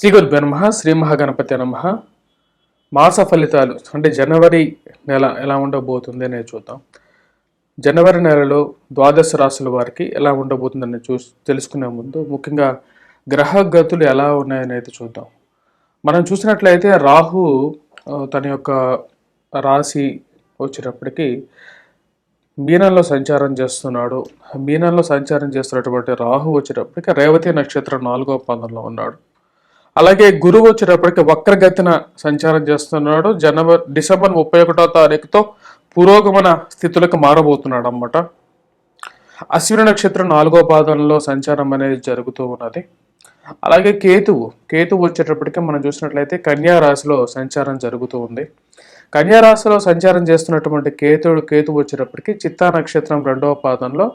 శ్రీ గురుభ్యో నమః. శ్రీ మహాగణపతి నమః. మాస ఫలితాలు అంటే జనవరి నెల ఎలా ఉండబోతుంది అనేది చూద్దాం. జనవరి నెలలో ద్వాదశ రాశుల వారికి ఎలా ఉండబోతుందని తెలుసుకునే ముందు ముఖ్యంగా గ్రహ గతులు ఎలా ఉన్నాయనేది చూద్దాం. మనం చూసినట్లయితే రాహు తన యొక్క రాశి వచ్చేటప్పటికి మీనంలో సంచారం చేస్తున్నాడు. మీనంలో సంచారం చేస్తున్నటువంటి రాహు వచ్చేటప్పటికి రేవతి నక్షత్రం 4వ పాదంలో ఉన్నాడు. అలాగే గురువు వచ్చేటప్పటికి వక్రగతిన సంచారం చేస్తున్నాడు. డిసెంబర్ 31వ తారీఖుతో పురోగమన స్థితులకు మారబోతున్నాడు అన్నమాట. అశ్విని నక్షత్రం 4వ పాదంలో సంచారం అనేది జరుగుతూ ఉన్నది. అలాగే కేతువు వచ్చేటప్పటికి మనం చూసినట్లయితే కన్యా రాశిలో సంచారం జరుగుతూ ఉంది. కన్యా రాశిలో సంచారం చేస్తున్నటువంటి కేతువు వచ్చేటప్పటికి చిత్తా నక్షత్రం 2వ పాదంలో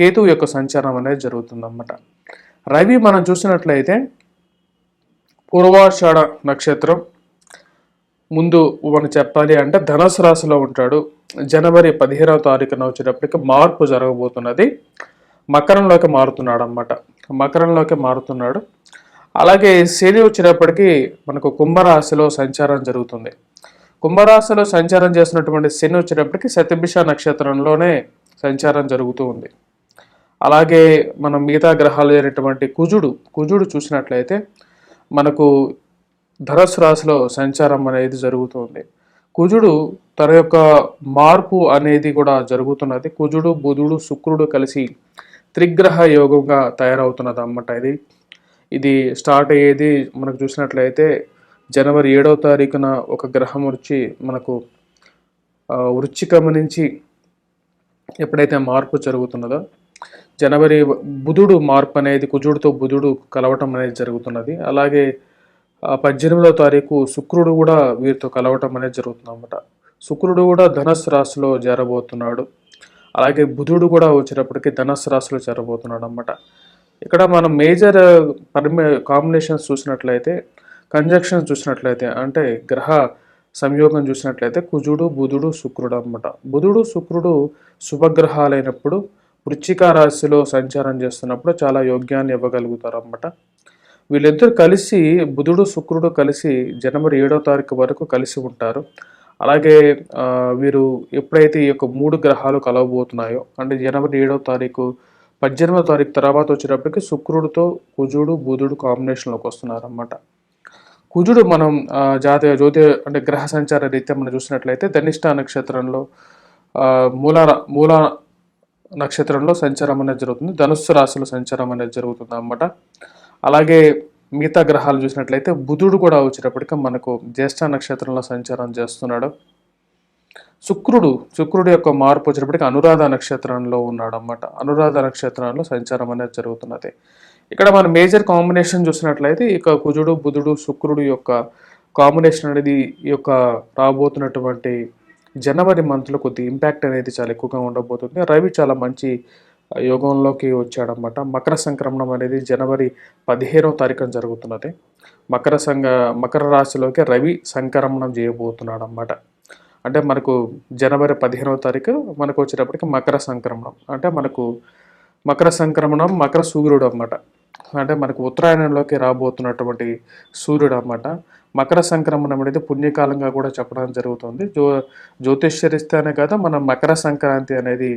కేతువు యొక్క సంచారం అనేది జరుగుతుంది అన్నమాట. రవి మనం చూసినట్లయితే పూర్వాషాఢ నక్షత్రం ముందు మనం చెప్పాలి అంటే ధనుసు రాశిలో ఉంటాడు. జనవరి 15వ తారీఖున వచ్చేటప్పటికి మార్పు జరగబోతున్నది. మకరంలోకి మారుతున్నాడు. అలాగే శని వచ్చేటప్పటికి మనకు కుంభరాశిలో సంచారం జరుగుతుంది. కుంభరాశిలో సంచారం చేసినటువంటి శని వచ్చేటప్పటికి శతభిష నక్షత్రంలోనే సంచారం జరుగుతూ ఉంది. అలాగే మనం మిగతా గ్రహాలు అయినటువంటి కుజుడు చూసినట్లయితే మనకు ధనుసు రాశిలో సంచారం అనేది జరుగుతుంది. కుజుడు తన యొక్క మార్పు అనేది కూడా జరుగుతున్నది. కుజుడు బుధుడు శుక్రుడు కలిసి త్రిగ్రహ యోగంగా తయారవుతున్నది అన్నమాట. ఇది స్టార్ట్ అయ్యేది మనకు చూసినట్లయితే జనవరి 7వ తారీఖున ఒక గ్రహం వచ్చి మనకు వృశ్చికం నుంచి ఎప్పుడైతే మార్పు జరుగుతున్నదో జనవరి బుధుడు మార్పు అనేది కుజుడితో బుధుడు కలవటం అనేది జరుగుతున్నది. అలాగే 18వ తారీఖు శుక్రుడు కూడా వీరితో కలవటం అనేది జరుగుతుంది అన్నమాట. శుక్రుడు కూడా ధనుస్సు రాశిలో చేరబోతున్నాడు. అలాగే బుధుడు కూడా వచ్చేటప్పటికి ధనుస్సు రాశిలో చేరబోతున్నాడు అన్నమాట. ఇక్కడ మనం మేజర్ కాంబినేషన్స్ చూసినట్లయితే కంజంక్షన్స్ చూసినట్లయితే అంటే గ్రహ సంయోగం చూసినట్లయితే కుజుడు బుధుడు శుక్రుడు అన్నమాట. బుధుడు శుక్రుడు శుభగ్రహాలైనప్పుడు వృశ్చిక రాశిలో సంచారం చేస్తున్నప్పుడు చాలా యోగ్యాన్ని ఇవ్వగలుగుతారు అన్నమాట. వీళ్ళిద్దరు కలిసి బుధుడు శుక్రుడు కలిసి జనవరి 7వ తారీఖు వరకు కలిసి ఉంటారు. అలాగే వీరు ఎప్పుడైతే ఈ యొక్క 3 గ్రహాలు కలవబోతున్నాయో అంటే జనవరి 7వ తారీఖు 18వ తారీఖు తర్వాత వచ్చేటప్పటికి శుక్రుడితో కుజుడు బుధుడు కాంబినేషన్లోకి వస్తున్నారు అన్నమాట. కుజుడు మనం జ్యోతి అంటే గ్రహ సంచార రీత్యా మనం చూసినట్లయితే ధనిష్ట నక్షత్రంలో మూల నక్షత్రంలో సంచారం అనేది జరుగుతుంది. ధనుస్సు రాశిలో సంచారం అనేది జరుగుతుంది అన్నమాట. అలాగే మిగతా గ్రహాలు చూసినట్లయితే బుధుడు కూడా వచ్చేటప్పటికి మనకు జ్యేష్ఠ నక్షత్రంలో సంచారం చేస్తున్నాడు. శుక్రుడు యొక్క మార్పు వచ్చేటప్పటికి అనురాధ నక్షత్రంలో ఉన్నాడు అన్నమాట. అనురాధ నక్షత్రంలో సంచారం అనేది జరుగుతున్నది. ఇక్కడ మన మేజర్ కాంబినేషన్ చూసినట్లయితే ఇక కుజుడు బుధుడు శుక్రుడు యొక్క కాంబినేషన్ అనేది ఈ యొక్క రాబోతున్నటువంటి జనవరి మంత్లో కొద్ది ఇంపాక్ట్ అనేది చాలా ఎక్కువగా ఉండబోతుంది. రవి చాలా మంచి యోగంలోకి వచ్చాడనమాట. మకర సంక్రమణం అనేది జనవరి 15వ తారీఖున జరుగుతున్నది. మకర రాశిలోకి రవి సంక్రమణం చేయబోతున్నాడు అన్నమాట. అంటే మనకు జనవరి 15వ తారీఖు మనకు వచ్చేటప్పటికి మకర సంక్రమణం అంటే మనకు మకర సంక్రమణం మకర సూర్యుడు అన్నమాట. అంటే మనకు ఉత్తరాయణంలోకి రాబోతున్నటువంటి సూర్యుడు అన్నమాట. మకర సంక్రమణం అనేది పుణ్యకాలంగా కూడా చెప్పడం జరుగుతుంది. జ్యోతిష్యరిస్తేనే కదా మన మకర సంక్రాంతి అనేది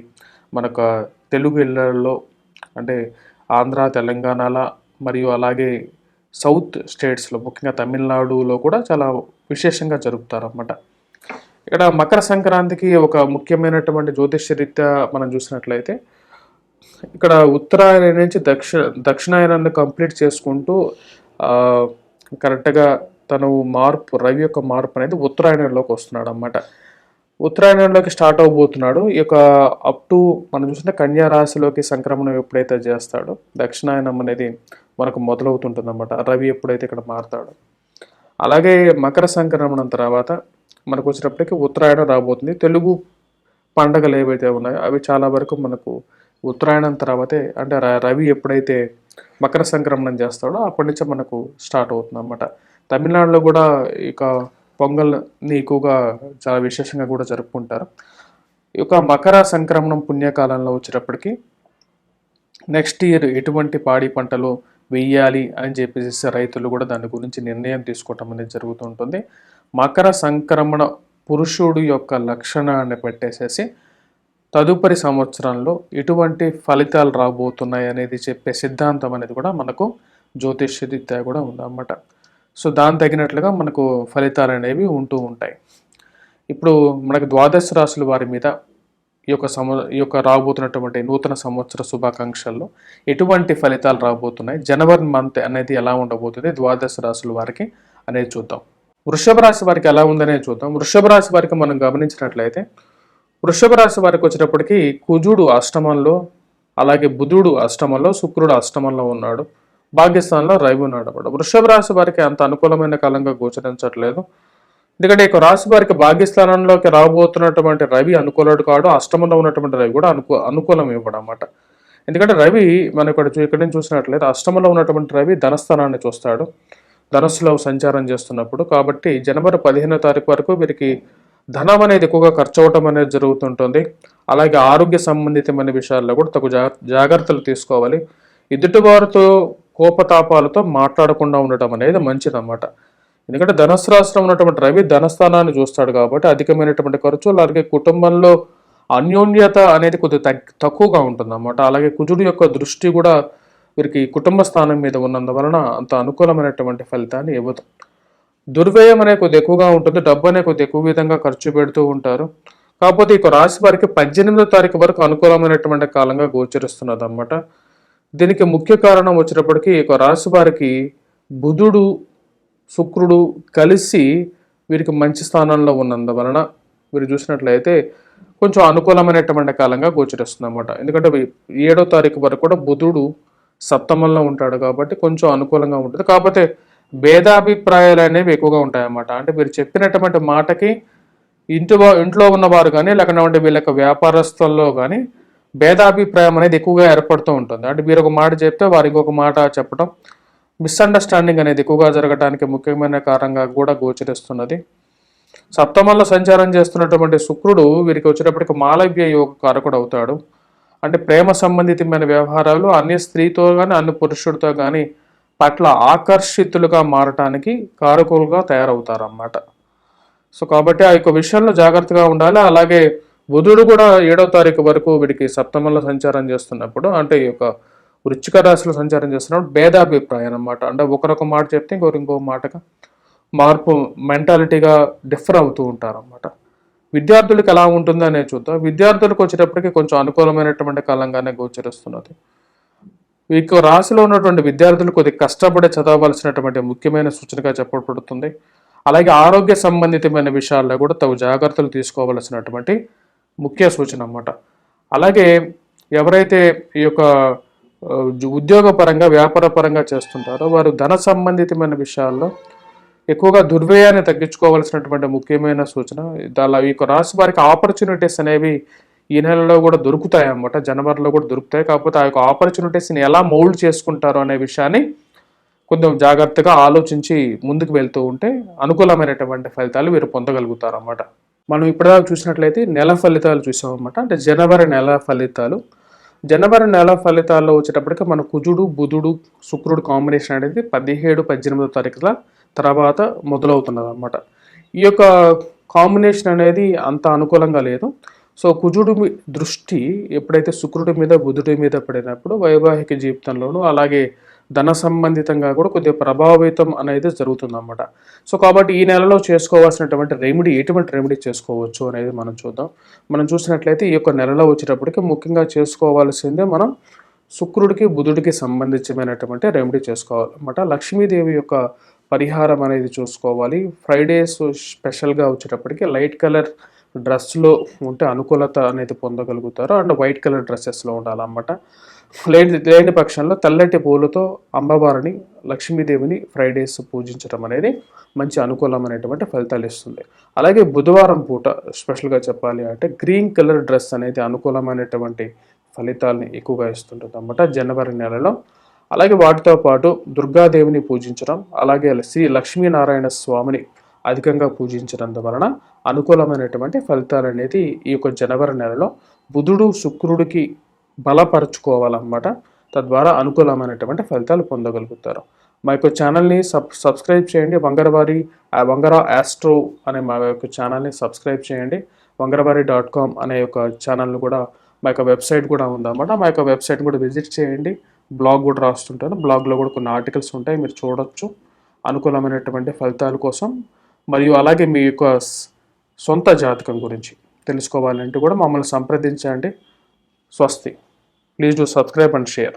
మనకు తెలుగు ఇళ్లలో అంటే ఆంధ్ర తెలంగాణలో మరియు అలాగే సౌత్ స్టేట్స్లో ముఖ్యంగా తమిళనాడులో కూడా చాలా విశేషంగా జరుపుతారన్నమాట. ఇక్కడ మకర సంక్రాంతికి ఒక ముఖ్యమైనటువంటి జ్యోతిష్యరీత్యా మనం చూసినట్లయితే ఇక్కడ ఉత్తరాయణ నుంచి దక్షిణాయనాన్ని కంప్లీట్ చేసుకుంటూ కరెక్ట్గా తను రవి యొక్క మార్పు అనేది ఉత్తరాయణంలోకి వస్తున్నాడు అన్నమాట. ఉత్తరాయణంలోకి స్టార్ట్ అవబోతున్నాడు. ఈ యొక్క అప్ టు మనం చూసిన కన్యా రాశిలోకి సంక్రమణం ఎప్పుడైతే చేస్తాడో దక్షిణాయనం అనేది మనకు మొదలవుతుంటుంది అన్నమాట. రవి ఎప్పుడైతే ఇక్కడ మారుతాడో అలాగే మకర సంక్రమణం తర్వాత మనకు వచ్చేటప్పటికి ఉత్తరాయణం రాబోతుంది. తెలుగు పండగలు ఏవైతే ఉన్నాయో అవి చాలా వరకు మనకు ఉత్తరాయణం తర్వాతే అంటే రవి ఎప్పుడైతే మకర సంక్రమణం చేస్తాడో అప్పటి నుంచే మనకు స్టార్ట్ అవుతుంది అన్నమాట. తమిళనాడులో కూడా ఇక పొంగల్ని ఎక్కువగా చాలా విశేషంగా కూడా జరుపుకుంటారు. ఈ యొక్క మకర సంక్రమణం పుణ్యకాలంలో వచ్చేటప్పటికి నెక్స్ట్ ఇయర్ ఎటువంటి పాడి పంటలు వెయ్యాలి అని చెప్పేసి రైతులు కూడా దాని గురించి నిర్ణయం తీసుకోవటం అనేది జరుగుతుంటుంది. మకర సంక్రమణ పురుషుడు యొక్క లక్షణాన్ని పెట్టేసేసి తదుపరి సంవత్సరంలో ఎటువంటి ఫలితాలు రాబోతున్నాయి అనేది చెప్పే సిద్ధాంతం అనేది కూడా మనకు జ్యోతిష్య రీత్యా కూడా ఉందన్నమాట. సో దాని తగినట్లుగా మనకు ఫలితాలు అనేవి ఉంటూ ఉంటాయి. ఇప్పుడు మనకు ద్వాదశ రాశుల వారి మీద ఈ యొక్క రాబోతున్నటువంటి నూతన సంవత్సర శుభాకాంక్షల్లో ఎటువంటి ఫలితాలు రాబోతున్నాయి, జనవరి మంత్ అనేది ఎలా ఉండబోతుంది ద్వాదశ రాశుల వారికి అనేది చూద్దాం. వృషభ రాశి వారికి ఎలా ఉందనేది చూద్దాం. వృషభ రాశి వారికి మనం గమనించినట్లయితే వృషభ రాశి వారికి వచ్చేటప్పటికి కుజుడు అష్టమంలో, అలాగే బుధుడు అష్టమంలో, శుక్రుడు అష్టమంలో ఉన్నాడు, భాగ్యస్థానంలో రవి ఉన్నాడు అన్నమాట. వృషభ రాశి వారికి అంత అనుకూలమైన కాలంగా గోచరించట్లేదు. ఎందుకంటే ఇక రాశి వారికి భాగ్యస్థానంలోకి రాబోతున్నటువంటి రవి అనుకూలుడు కాడు, అష్టమంలో ఉన్నటువంటి రవి కూడా అనుకూలం ఇవ్వడం అన్నమాట. ఎందుకంటే రవి మనం ఇక్కడ నుంచి చూసినట్లయితే అష్టమంలో ఉన్నటువంటి రవి ధనస్థానాన్ని చూస్తాడు, ధనస్సులో సంచారం చేస్తున్నప్పుడు. కాబట్టి జనవరి 15వ తారీఖు వరకు వీరికి ధనం అనేది ఎక్కువగా ఖర్చు అవటం అనేది జరుగుతుంటుంది. అలాగే ఆరోగ్య సంబంధితమైన విషయాల్లో కూడా తగు జాగ్రత్తలు తీసుకోవాలి. ఎదుటివారితో కోపతాపాలతో మాట్లాడకుండా ఉండటం అనేది మంచిదన్నమాట. ఎందుకంటే ధనస్సు రాశిలో ఉన్నటువంటి రవి ధనస్థానాన్ని చూస్తాడు కాబట్టి అధికమైనటువంటి ఖర్చు, అలాగే కుటుంబంలో అన్యోన్యత అనేది కొద్దిగా తక్కువగా ఉంటుందన్నమాట. అలాగే కుజుడు యొక్క దృష్టి కూడా వీరికి కుటుంబ స్థానం మీద ఉన్నందువలన అంత అనుకూలమైనటువంటి ఫలితాన్ని ఇవ్వదు. దుర్వ్యయం అనేది కొద్ది ఎక్కువగా ఉంటుంది, డబ్బు అనేది కొద్ది ఎక్కువ విధంగా ఖర్చు పెడుతూ ఉంటారు. కాకపోతే ఇక రాశి వారికి 18వ తారీఖు వరకు అనుకూలమైనటువంటి కాలంగా గోచరిస్తున్నది అన్నమాట. దీనికి ముఖ్య కారణం వచ్చేటప్పటికి ఇక రాశి వారికి బుధుడు శుక్రుడు కలిసి వీరికి మంచి స్థానంలో ఉన్నందువలన వీరు చూసినట్లయితే కొంచెం అనుకూలమైనటువంటి కాలంగా గోచరిస్తుంది అన్నమాట. ఎందుకంటే 7వ తారీఖు వరకు కూడా బుధుడు సప్తమంలో ఉంటాడు కాబట్టి కొంచెం అనుకూలంగా ఉంటుంది. కాకపోతే భేదాభిప్రాయాలు అనేవి ఎక్కువగా ఉంటాయన్నమాట. అంటే మీరు చెప్పినటువంటి మాటకి ఇంట్లో ఉన్నవారు కానీ లేకపోతే వీళ్ళ యొక్క వ్యాపారస్తుల్లో కానీ భేదాభిప్రాయం అనేది ఎక్కువగా ఏర్పడుతూ ఉంటుంది. అంటే మీరు ఒక మాట చెప్తే వారు ఇంకొక మాట చెప్పడం, మిస్అండర్స్టాండింగ్ అనేది ఎక్కువగా జరగడానికి ముఖ్యమైన కారణంగా కూడా గోచరిస్తున్నది. సప్తమంలో సంచారం చేస్తున్నటువంటి శుక్రుడు వీరికి వచ్చేటప్పటికి మాలవ్య యోగ కారకుడు అవుతాడు. అంటే ప్రేమ సంబంధితమైన వ్యవహారాలు అన్ని స్త్రీతో కానీ అన్ని పురుషుడితో కానీ పట్ల ఆకర్షితులుగా మారటానికి కారకులుగా తయారవుతారన్నమాట. సో కాబట్టి ఆ యొక్క విషయంలో జాగ్రత్తగా ఉండాలి. అలాగే బుధుడు కూడా 7వ తారీఖు వరకు వీడికి సప్తమంలో సంచారం చేస్తున్నప్పుడు, అంటే ఈ యొక్క వృశ్చిక రాశిలో సంచారం చేస్తున్నప్పుడు భేదాభిప్రాయం అన్నమాట. అంటే ఒకరొక మాట చెప్తే ఇంకో మాటగా మార్పు మెంటాలిటీగా డిఫర్ అవుతూ ఉంటారు అన్నమాట. విద్యార్థులకు ఎలా ఉంటుందో అనేది చూద్దాం. విద్యార్థులకు వచ్చేటప్పటికి కొంచెం అనుకూలమైనటువంటి కాలంగానే గోచరిస్తున్నది. ఈ రాశిలో ఉన్నటువంటి విద్యార్థులు కొద్దిగా కష్టపడి చదవవలసినటువంటి ముఖ్యమైన సూచనగా చెప్పబడుతుంది. అలాగే ఆరోగ్య సంబంధితమైన విషయాల్లో కూడా తగు జాగ్రత్తలు తీసుకోవలసినటువంటి ముఖ్య సూచన అన్నమాట. అలాగే ఎవరైతే ఈ యొక్క ఉద్యోగపరంగా వ్యాపారపరంగా చేస్తుంటారో వారు ధన సంబంధితమైన విషయాల్లో ఎక్కువగా దుర్వ్యయాన్ని తగ్గించుకోవాల్సినటువంటి ముఖ్యమైన సూచన. ఈ యొక్క రాశి వారికి ఆపర్చునిటీస్ అనేవి ఈ నెలలో కూడా దొరుకుతాయి అన్నమాట, జనవరిలో కూడా దొరుకుతాయి. కాకపోతే ఆ యొక్క ఆపర్చునిటీస్ని ఎలా మౌల్డ్ చేసుకుంటారో అనే విషయాన్ని కొంచెం జాగ్రత్తగా ఆలోచించి ముందుకు వెళ్తూ ఉంటే అనుకూలమైనటువంటి ఫలితాలు వీరు పొందగలుగుతారు అన్నమాట. మనం ఇప్పటిదాకా చూసినట్లయితే నెల ఫలితాలు చూసామన్నమాట. అంటే జనవరి నెల ఫలితాలు. జనవరి నెల ఫలితాల్లో వచ్చేటప్పటికి మన కుజుడు బుధుడు శుక్రుడు కాంబినేషన్ అనేది 17-18వ తారీఖుల తర్వాత మొదలవుతున్నది అన్నమాట. ఈ యొక్క కాంబినేషన్ అనేది అంత అనుకూలంగా లేదు. సో కుజుడు దృష్టి ఎప్పుడైతే శుక్రుడి మీద బుధుడి మీద పడినప్పుడు వైవాహిక జీవితంలోనూ అలాగే ధన సంబంధితంగా కూడా కొద్దిగా ప్రభావితం అనేది జరుగుతుందన్నమాట. సో కాబట్టి ఈ నెలలో చేసుకోవాల్సినటువంటి రెమెడీ, ఎటువంటి రెమెడీ చేసుకోవచ్చు అనేది మనం చూద్దాం. మనం చూసినట్లయితే ఈ యొక్క నెలలో వచ్చేటప్పటికి ముఖ్యంగా చేసుకోవాల్సిందే మనం శుక్రుడికి బుధుడికి సంబంధించినటువంటి రెమెడీ చేసుకోవాలన్నమాట. లక్ష్మీదేవి యొక్క పరిహారం అనేది చూసుకోవాలి. ఫ్రైడేస్ స్పెషల్గా వచ్చేటప్పటికి లైట్ కలర్ డ్రెస్లో ఉంటే అనుకూలత అనేది పొందగలుగుతారు. అండ్ వైట్ కలర్ డ్రెస్సెస్లో ఉండాలన్నమాట. లేని పక్షంలో తెల్లటి పూలతో అమ్మవారిని లక్ష్మీదేవిని ఫ్రైడేస్ పూజించడం అనేది మంచి అనుకూలమైనటువంటి ఫలితాలు ఇస్తుంది. అలాగే బుధవారం పూట స్పెషల్గా చెప్పాలి అంటే గ్రీన్ కలర్ డ్రెస్ అనేది అనుకూలమైనటువంటి ఫలితాలని ఎక్కువగా ఇస్తుంటుంది అన్నమాట జనవరి నెలలో. అలాగే వాటితో పాటు దుర్గాదేవిని పూజించడం, అలాగే శ్రీ లక్ష్మీనారాయణ స్వామిని అధికంగా పూజించడం వలన అనుకూలమైనటువంటి ఫలితాలు అనేది ఈ యొక్క జనవరి నెలలో బుధుడు శుక్రుడికి బలపరుచుకోవాలన్నమాట. తద్వారా అనుకూలమైనటువంటి ఫలితాలు పొందగలుగుతారు. మా యొక్క ఛానల్ని సబ్స్క్రైబ్ చేయండి. వంగర ఆస్ట్రో అనే మా యొక్క ఛానల్ని సబ్స్క్రైబ్ చేయండి. వంగరవారి.com అనే యొక్క ఛానల్ని కూడా మా యొక్క వెబ్సైట్ కూడా ఉందన్నమాట. మా యొక్క వెబ్సైట్ కూడా విజిట్ చేయండి. బ్లాగ్ కూడా రాస్తుంటాను. బ్లాగ్లో కూడా కొన్ని ఆర్టికల్స్ ఉంటాయి, మీరు చూడొచ్చు అనుకూలమైనటువంటి ఫలితాల కోసం. మరియు అలాగే మీ యొక్క సొంత జాతకం గురించి తెలుసుకోవాలంటే కూడా మమ్మల్ని సంప్రదించండి. స్వస్తి. Please do subscribe and share.